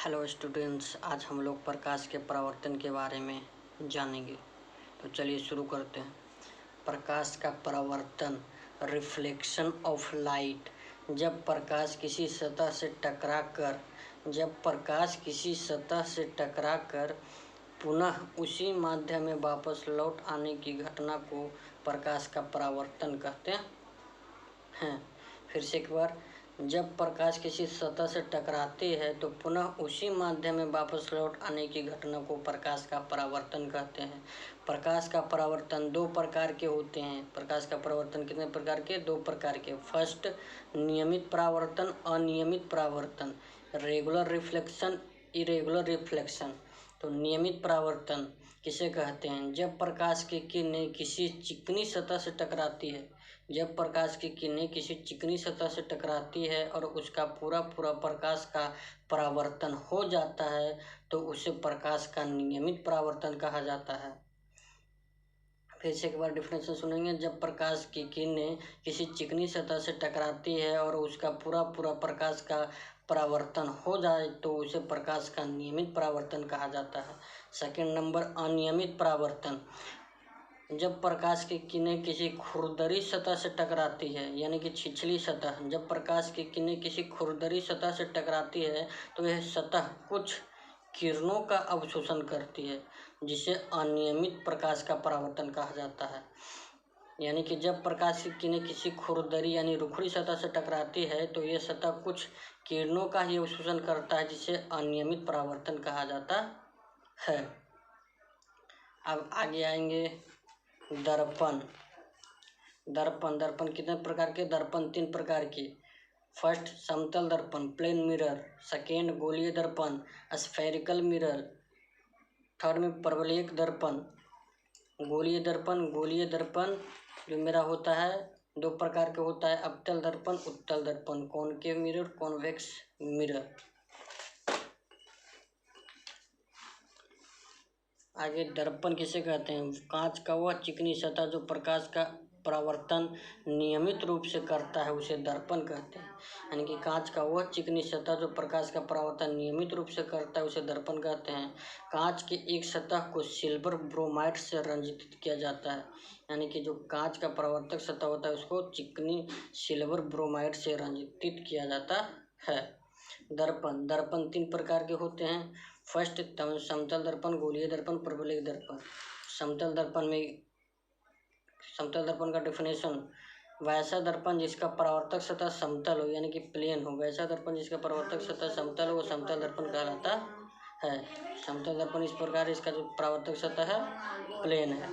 Hello students, आज हम लोग प्रकाश के परावर्तन के बारे में जानेंगे। तो चलिए शुरू करते हैं। प्रकाश का परावर्तन, रिफ्लेक्शन ऑफ लाइट। जब प्रकाश किसी सतह से टकराकर पुनः उसी माध्यम में वापस लौट आने की घटना को प्रकाश का परावर्तन कहते हैं। फिर से एक बार, जब प्रकाश किसी सतह से टकराती है तो पुनः उसी माध्यम में वापस लौट आने की घटना को प्रकाश का परावर्तन कहते हैं। प्रकाश का परावर्तन दो प्रकार के होते हैं। प्रकाश का परावर्तन कितने प्रकार के? दो प्रकार के। फर्स्ट, नियमित परावर्तन, अनियमित परावर्तन। Regular reflection, irregular reflection. तो नियमित परावर्तन किसे कहते हैं? जब प्रकाश की किरणें किसी चिकनी सतह से टकराती है, जब प्रकाश की किरणें किसी चिकनी सतह से टकराती है और उसका पूरा प्रकाश का परावर्तन हो जाता है तो उसे प्रकाश का नियमित परावर्तन कहा जाता है। फिर से एक बार डिफिनेशन सुनेंगे। जब प्रकाश की किरणें किसी चिकनी सतह से टकराती है और उसका पूरा प्रकाश का परावर्तन हो जाए तो उसे प्रकाश का नियमित परावर्तन कहा जाता है। सेकंड नंबर, अनियमित परावर्तन। जब प्रकाश की किरणें किसी खुरदरी सतह से टकराती है, यानी कि छिछली सतह, जब प्रकाश की किरणें किसी खुरदरी सतह से टकराती है तो यह सतह कुछ किरणों का अवशोषण करती है, जिसे अनियमित प्रकाश का परावर्तन कहा जाता है। यानी कि जब प्रकाश की किरणें किसी खुरदरी यानी रुखड़ी सतह से टकराती है तो यह सतह कुछ किरणों का ही अवशोषण करता है, जिसे अनियमित परावर्तन कहा जाता है। अब आगे आएंगे दर्पण। दर्पण कितने प्रकार के? दर्पण तीन प्रकार के। फर्स्ट, समतल दर्पण, प्लेन मिरर। सेकेंड, गोलीय दर्पण, स्फेरिकल मिरर। थर्ड में परवलयिक दर्पण। गोलीय दर्पण जो मेरा होता है दो प्रकार के होता है, अवतल दर्पण, उत्तल दर्पण, कॉनकेव मिरर, कॉन्वेक्स मिरर। आगे दर्पण किसे कहते हैं? कांच का वह चिकनी सतह जो प्रकाश का परावर्तन नियमित रूप से करता है उसे दर्पण कहते हैं। यानी कि कांच का वह चिकनी सतह जो प्रकाश का परावर्तन नियमित रूप से करता है उसे दर्पण कहते हैं। कांच की एक सतह को सिल्वर ब्रोमाइड से रंजित किया जाता है। यानी कि जो कांच का परावर्तक सतह होता है उसको चिकनी सिल्वर ब्रोमाइड से रंजित किया जाता है। दर्पण तीन प्रकार के होते हैं। फर्स्ट, समतल दर्पण, गोलीय दर्पण, परवलयिक दर्पण। समतल दर्पण का डेफिनेशन, वैसा दर्पण जिसका परावर्तक सतह समतल हो यानी कि प्लेन हो। वैसा दर्पण जिसका परावर्तक सतह समतल हो वो समतल दर्पण कहलाता है। समतल दर्पण इस प्रकार, इसका जो परावर्तक सतह है प्लेन है।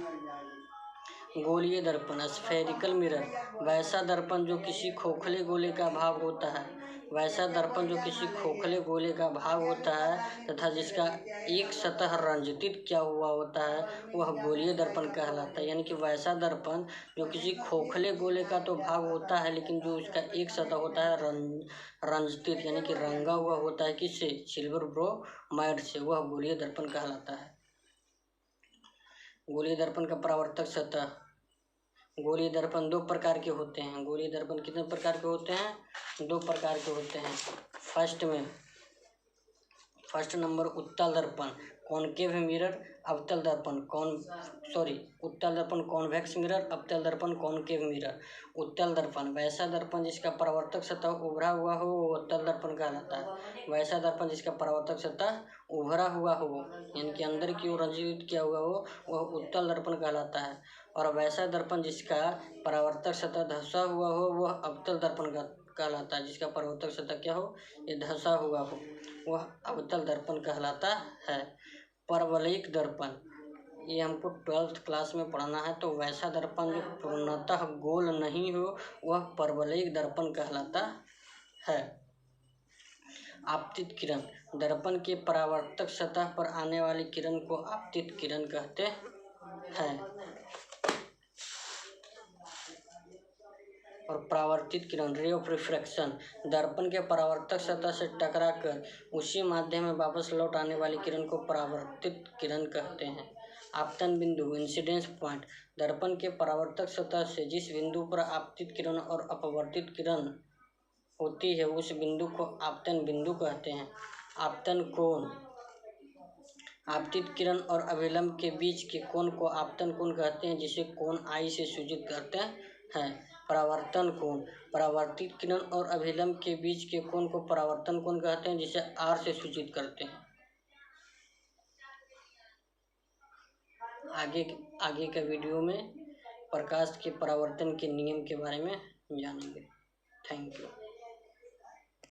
गोलीय दर्पण, स्फेरिकल मिरर, वैसा दर्पण जो किसी खोखले गोले का भाग होता है। वैसा दर्पण जो किसी खोखले गोले का भाग होता है तथा जिसका एक सतह रंजित किया हुआ होता है वह गोलीय दर्पण कहलाता है। यानी कि वैसा दर्पण जो किसी खोखले गोले का तो भाग होता है लेकिन जो उसका एक सतह होता है रंजित यानी कि रंगा हुआ होता है, किससे? सिल्वर ब्रोमाइड से, वह गोलीय दर्पण कहलाता है। गोलीय दर्पण का परावर्तक सतह, गोलीय दर्पण दो प्रकार के होते हैं। गोलीय दर्पण कितने प्रकार के होते हैं? दो प्रकार के होते हैं। फर्स्ट नंबर, उत्तल दर्पण, कॉनकेव मिरर, अवतल दर्पण, उत्तल दर्पण कॉन्वेक्स मिरर, अवतल दर्पण कॉनकेव मिरर। उत्तल दर्पण, वैसा दर्पण जिसका परावर्तक सतह उभरा हुआ हो वो उत्तल दर्पण कहलाता है। वैसा दर्पण जिसका परावर्तक सतह उभरा हुआ हो यानी कि अंदर की ओर रंजित किया हुआ हो वह उत्तल दर्पण कहलाता है। और वैसा दर्पण जिसका परावर्तक सतह धंसा हुआ हो वह अवतल दर्पण कहलाता है। जिसका परावर्तक सतह क्या हो? ये धंसा हुआ हो, वह अवतल दर्पण कहलाता है। परवलयिक दर्पण, ये हमको 12th क्लास में पढ़ना है। तो वैसा दर्पण जो पूर्णतः गोल नहीं हो वह परवलयिक दर्पण कहलाता है। आपतित किरण, दर्पण के परावर्तक सतह पर आने वाली किरण को आपतित किरण कहते हैं। और परावर्तित किरण, रे ऑफ रिफ्रैक्शन, दर्पण के परावर्तक सतह से टकराकर उसी माध्यम में वापस लौट आने वाली किरण को परावर्तित किरण कहते हैं। आपतन बिंदु, इंसिडेंस पॉइंट, दर्पण के परावर्तक सतह से जिस बिंदु पर आपतित किरण और अपवर्तित किरण होती है उस बिंदु को आपतन बिंदु कहते हैं। आपतन कोण। आपतित किरण और अभिलंब के बीच के कोण को आपतन कोण कहते हैं, जिसे कोण आई से सूचित करते हैं। परावर्तन कोण। परावर्तित किरण और अभिलंब के बीच के कोण को परावर्तन कोण कहते हैं, जिसे आर से सूचित करते हैं। आगे के वीडियो में प्रकाश के परावर्तन के नियम के बारे में जानेंगे। Thank you.